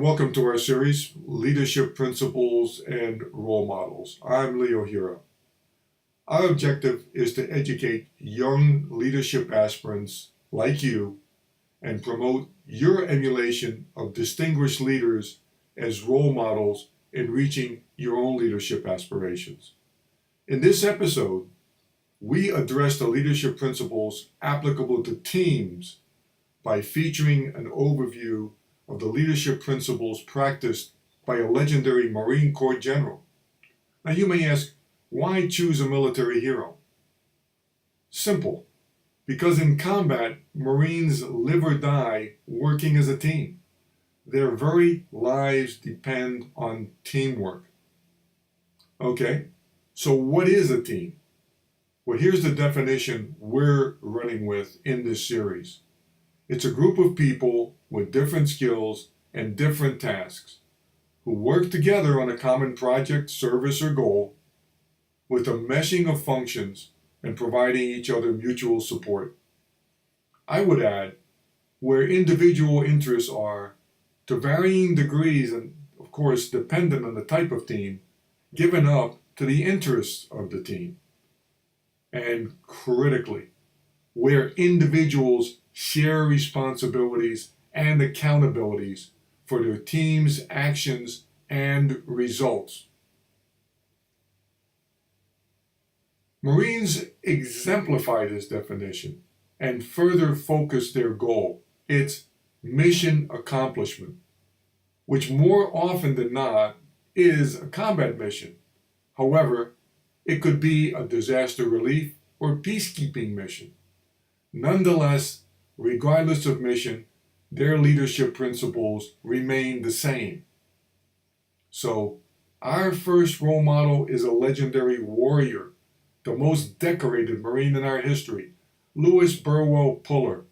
and welcome to our series, Leadership Principles and Role Models. I'm Leo Hira. Our objective is to educate young leadership aspirants like you and promote your emulation of distinguished leaders as role models in reaching your own leadership aspirations. In this episode, we address the leadership principles applicable to teams by featuring an overview of the leadership principles practiced by a legendary Marine Corps general. Now you may ask, why choose a military hero? Simple, because in combat, Marines live or die working as a team. Their very lives depend on teamwork. Okay, so what is a team? Well, here's the definition we're running with in this series. It's a group of people with different skills and different tasks who work together on a common project, service, or goal with a meshing of functions and providing each other mutual support. I would add, where individual interests are, to varying degrees and, of course, dependent on the type of team, given up to the interests of the team. And critically, where individuals share responsibilities and accountabilities for their team's actions and results. Marines exemplify this definition and further focus their goal. It's mission accomplishment, which more often than not is a combat mission. However, it could be a disaster relief or peacekeeping mission. Nonetheless, regardless of mission, their leadership principles remain the same. So, our first role model is a legendary warrior, the most decorated Marine in our history, Louis Burwell Puller,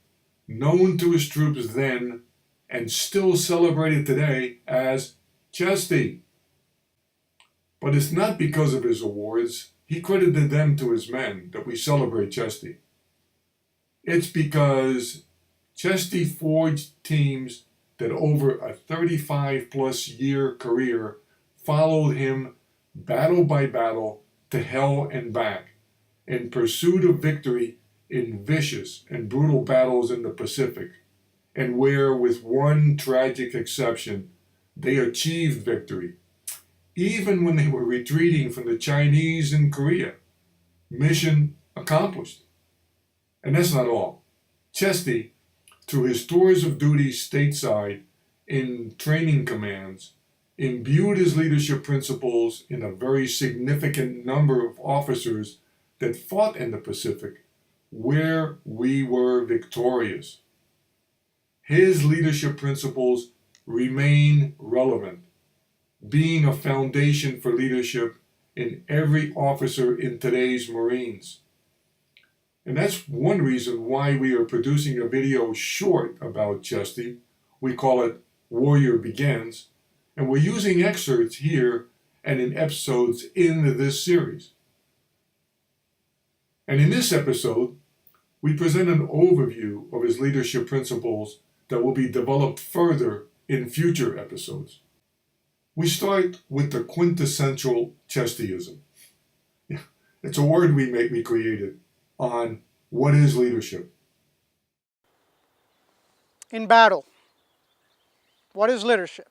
known to his troops then and still celebrated today as Chesty. But it's not because of his awards, he credited them to his men, that we celebrate Chesty. It's because Chesty forged teams that over a 35-plus year career followed him battle by battle to hell and back in pursuit of victory in vicious and brutal battles in the Pacific, and where, with one tragic exception, they achieved victory, even when they were retreating from the Chinese in Korea. Mission accomplished. And that's not all. Chesty, through his tours of duty stateside in training commands, imbued his leadership principles in a very significant number of officers that fought in the Pacific, where we were victorious. His leadership principles remain relevant, being a foundation for leadership in every officer in today's Marines. And that's one reason why we are producing a video short about Chesty. We call it Warrior Begins, and we're using excerpts here and in episodes in this series. And in this episode, we present an overview of his leadership principles that will be developed further in future episodes. We start with the quintessential Chestyism. It's a word we created on what is leadership. In battle, what is leadership?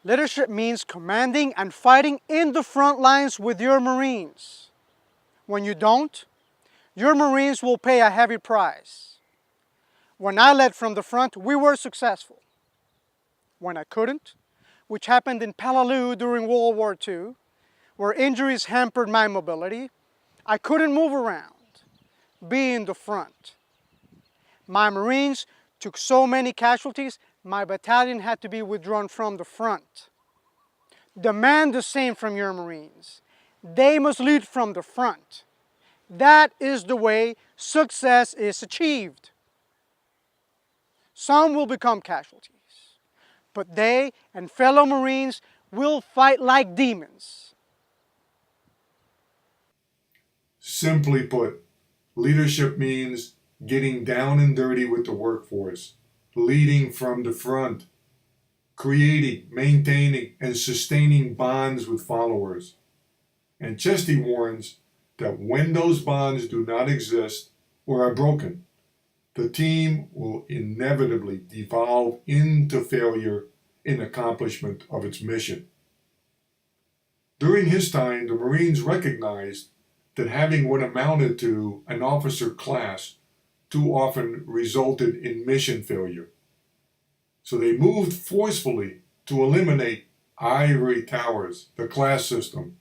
Leadership means commanding and fighting in the front lines with your Marines. When you don't, your Marines will pay a heavy price. When I led from the front, we were successful. When I couldn't, which happened in Peleliu during World War II, where injuries hampered my mobility, I couldn't move around, be in the front. My Marines took so many casualties, my battalion had to be withdrawn from the front. Demand the same from your Marines. They must lead from the front. That is the way success is achieved. Some will become casualties, but they and fellow Marines will fight like demons. Simply put, leadership means getting down and dirty with the workforce, leading from the front. creating, maintaining, and sustaining bonds with followers. And Chesty warns that when those bonds do not exist or are broken, the team will inevitably devolve into failure in accomplishment of its mission. During his time, the Marines recognized that having what amounted to an officer class too often resulted in mission failure. So they moved forcefully to eliminate ivory towers, the class system,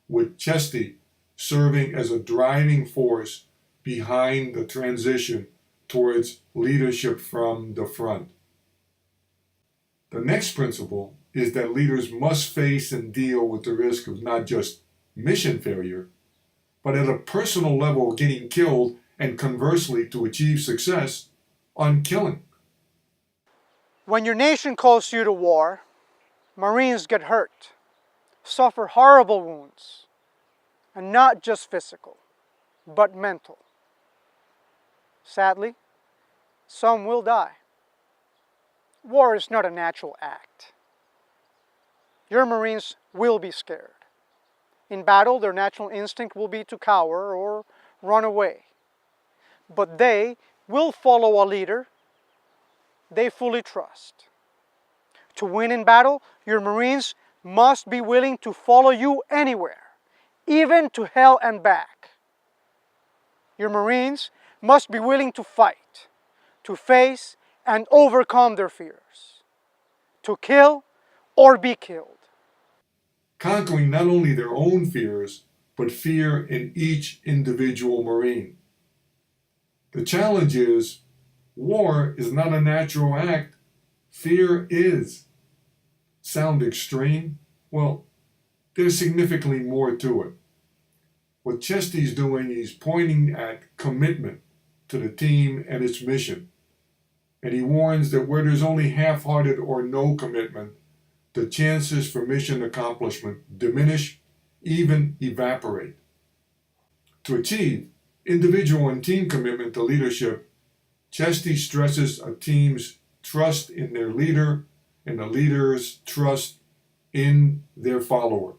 with Chesty serving as a driving force behind the transition towards leadership from the front. The next principle is that leaders must face and deal with the risk of not just mission failure, but at a personal level getting killed, and conversely to achieve success on killing. When your nation calls you to war, Marines get hurt, suffer horrible wounds, and not just physical, but mental. Sadly, some will die. War is not a natural act. Your Marines will be scared. In battle, their natural instinct will be to cower or run away. But they will follow a leader they fully trust. To win in battle, your Marines must be willing to follow you anywhere, even to hell and back. Your Marines must be willing to fight, to face and overcome their fears, to kill or be killed. Conquering not only their own fears, but fear in each individual Marine. The challenge is, war is not a natural act, fear is. Sound extreme? Well, there's significantly more to it. What Chesty's doing, he's pointing at commitment to the team and its mission. And he warns that where there's only half-hearted or no commitment, the chances for mission accomplishment diminish, even evaporate. To achieve individual and team commitment to leadership, Chesty stresses a team's trust in their leader and the leader's trust in their follower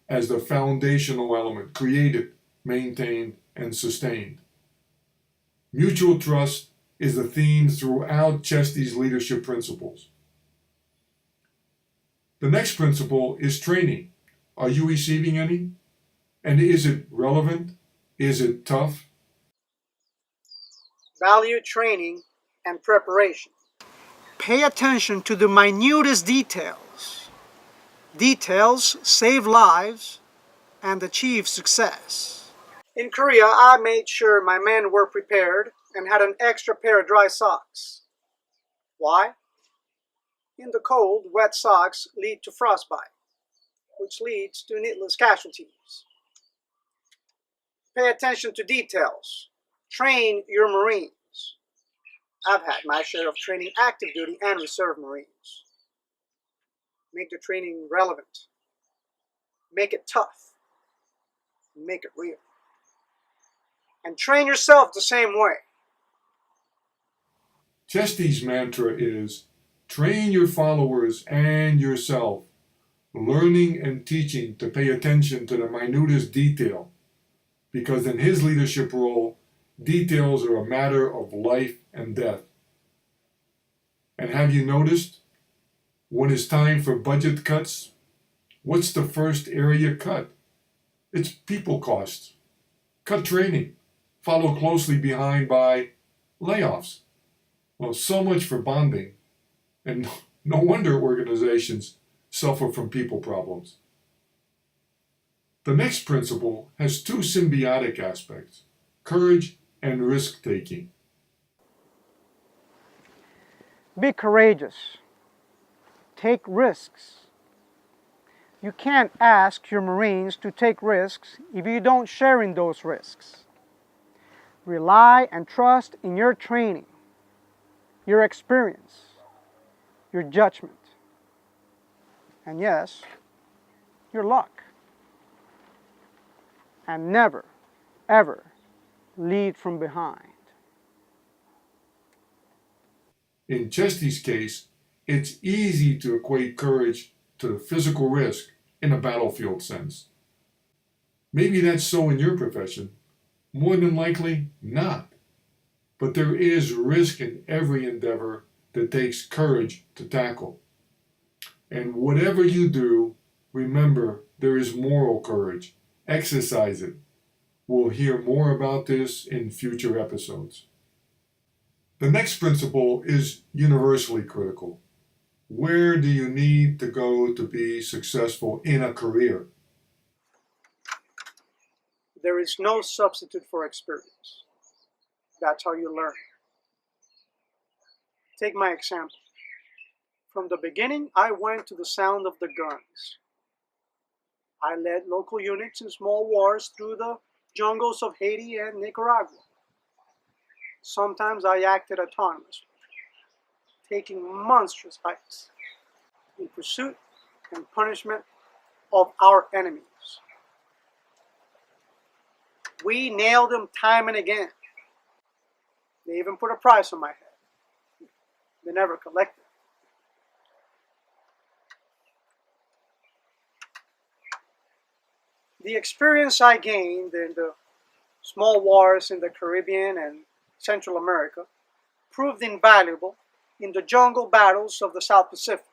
as the foundational element created, maintained, and sustained. Mutual trust is the theme throughout Chesty's leadership principles. The next principle is training. Are you receiving any? And is it relevant? Is it tough? Value training and preparation. Pay attention to the minutest details. Details save lives and achieve success. In Korea, I made sure my men were prepared and had an extra pair of dry socks. Why? In the cold, wet socks lead to frostbite, which leads to needless casualties. Pay attention to details. Train your Marines. I've had my share of training active duty and reserve Marines. Make the training relevant. Make it tough. Make it real. And train yourself the same way. Chesty's mantra is, train your followers and yourself, learning and teaching to pay attention to the minutest detail, because in his leadership role, details are a matter of life and death. And have you noticed, when it's time for budget cuts, what's the first area cut? It's people costs. Cut training, followed closely behind by layoffs. Well, so much for bonding. And no wonder organizations suffer from people problems. The next principle has two symbiotic aspects, courage and risk-taking. Be courageous. Take risks. You can't ask your Marines to take risks if you don't share in those risks. Rely and trust in your training, your experience, your judgment, and yes, your luck. And never, ever lead from behind. In Chesty's case, it's easy to equate courage to the physical risk in a battlefield sense. Maybe that's so in your profession. More than likely, not. But there is risk in every endeavor that takes courage to tackle. And whatever you do, remember there is moral courage. Exercise it. We'll hear more about this in future episodes. The next principle is universally critical. Where do you need to go to be successful in a career? There is no substitute for experience. That's how you learn. Take my example. From the beginning, I went to the sound of the guns. I led local units in small wars through the jungles of Haiti and Nicaragua. Sometimes I acted autonomously, taking monstrous hikes in pursuit and punishment of our enemies. We nailed them time and again. They even put a price on my head. They never collected. The experience I gained in the small wars in the Caribbean and Central America proved invaluable in the jungle battles of the South Pacific.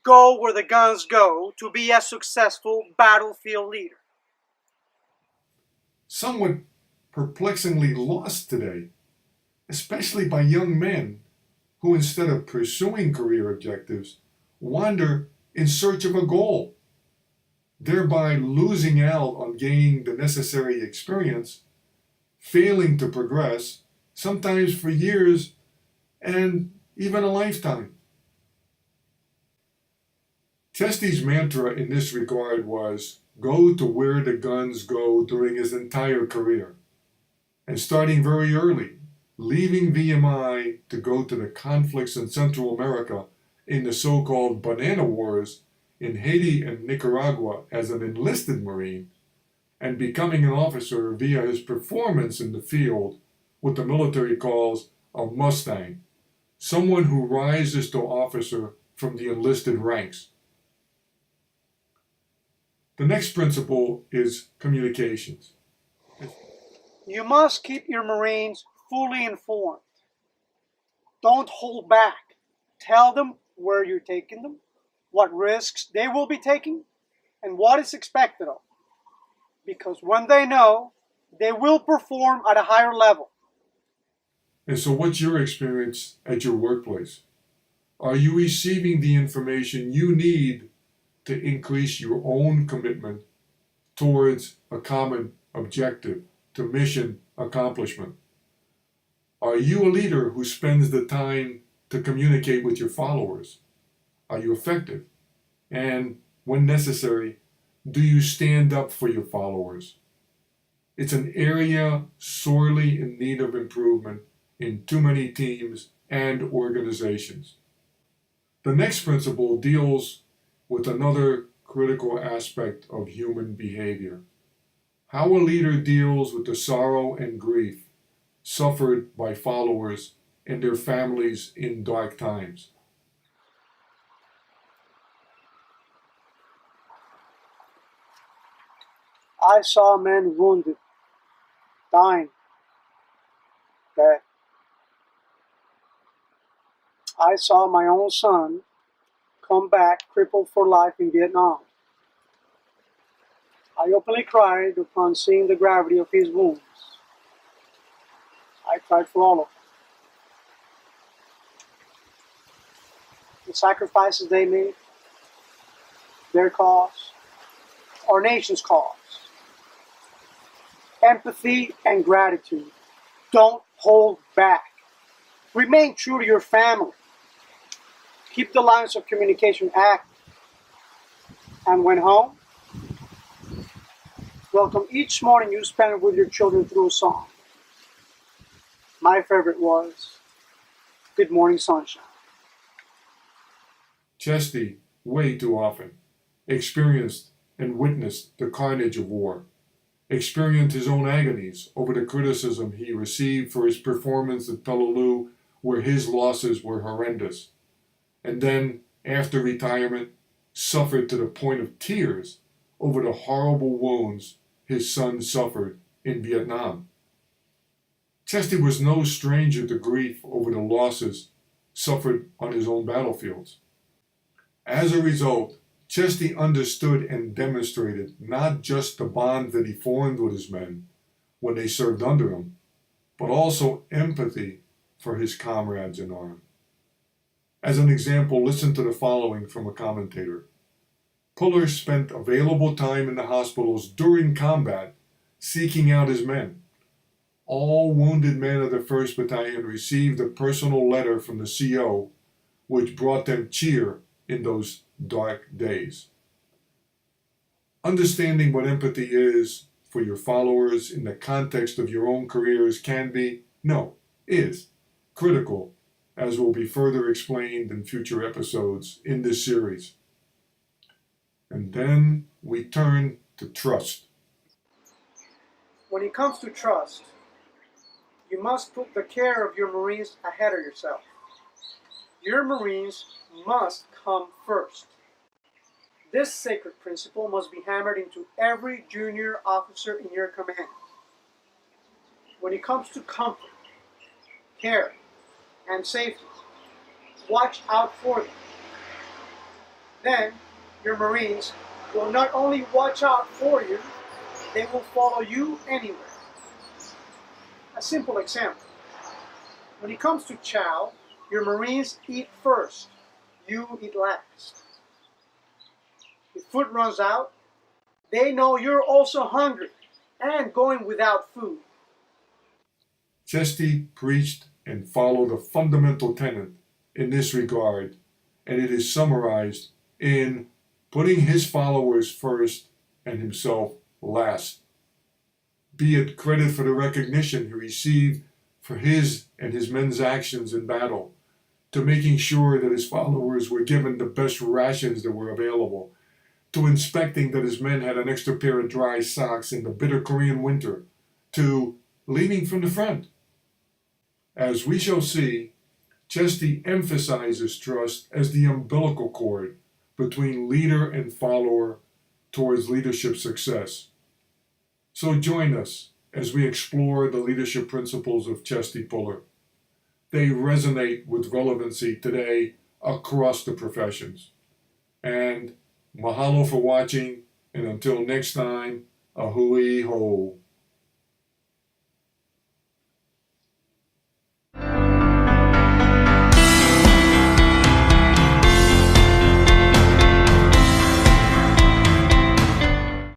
Go where the guns go to be a successful battlefield leader. Somewhat perplexingly lost today, especially by young men who, instead of pursuing career objectives, wander in search of a goal, thereby losing out on gaining the necessary experience, failing to progress, sometimes for years and even a lifetime. Chesty's mantra in this regard was, go to where the guns go during his entire career. And starting very early, leaving VMI to go to the conflicts in Central America in the so-called Banana Wars in Haiti and Nicaragua as an enlisted Marine, and becoming an officer via his performance in the field, what the military calls a Mustang, someone who rises to officer from the enlisted ranks. The next principle is communications. You must keep your Marines fully informed. Don't hold back. Tell them where you're taking them, what risks they will be taking, and what is expected of them. Because when they know, they will perform at a higher level. And so what's your experience at your workplace? Are you receiving the information you need to increase your own commitment towards a common objective, to mission accomplishment? Are you a leader who spends the time to communicate with your followers? Are you effective? And when necessary, do you stand up for your followers? It's an area sorely in need of improvement in too many teams and organizations. The next principle deals with another critical aspect of human behavior: how a leader deals with the sorrow and grief suffered by followers and their families in dark times. I saw men wounded, dying, dead. I saw my own son come back crippled for life in Vietnam. I openly cried upon seeing the gravity of his wounds. I cried for all of them. The sacrifices they made, their cause, our nation's cause. Empathy and gratitude. Don't hold back. Remain true to your family. Keep the lines of communication active. And when home, welcome each morning you spend with your children through a song. My favorite was Good Morning Sunshine. Chesty, way too often, experienced and witnessed the carnage of war, experienced his own agonies over the criticism he received for his performance at Peleliu where his losses were horrendous, and then, after retirement, suffered to the point of tears over the horrible wounds his son suffered in Vietnam. Chesty was no stranger to grief over the losses suffered on his own battlefields. As a result, Chesty understood and demonstrated not just the bond that he formed with his men when they served under him, but also empathy for his comrades in arms. As an example, listen to the following from a commentator. Puller spent available time in the hospitals during combat seeking out his men. All wounded men of the 1st Battalion received a personal letter from the CO, which brought them cheer in those dark days. Understanding what empathy is for your followers in the context of your own careers can be, no, is, critical, as will be further explained in future episodes in this series. And then we turn to trust. When it comes to trust, you must put the care of your Marines ahead of yourself. Your Marines must come first. This sacred principle must be hammered into every junior officer in your command. When it comes to comfort, care, and safety, watch out for them. Then, your Marines will not only watch out for you, they will follow you anywhere. A simple example. When it comes to chow, your Marines eat first, you eat last. If food runs out, they know you're also hungry and going without food. Chesty preached and followed a fundamental tenet in this regard, and it is summarized in putting his followers first and himself last. Be it credit for the recognition he received for his and his men's actions in battle, to making sure that his followers were given the best rations that were available, to inspecting that his men had an extra pair of dry socks in the bitter Korean winter, to leading from the front. As we shall see, Chesty emphasizes trust as the umbilical cord between leader and follower towards leadership success. So join us as we explore the leadership principles of Chesty Puller. They resonate with relevancy today across the professions. And mahalo for watching, and until next time, a hui ho.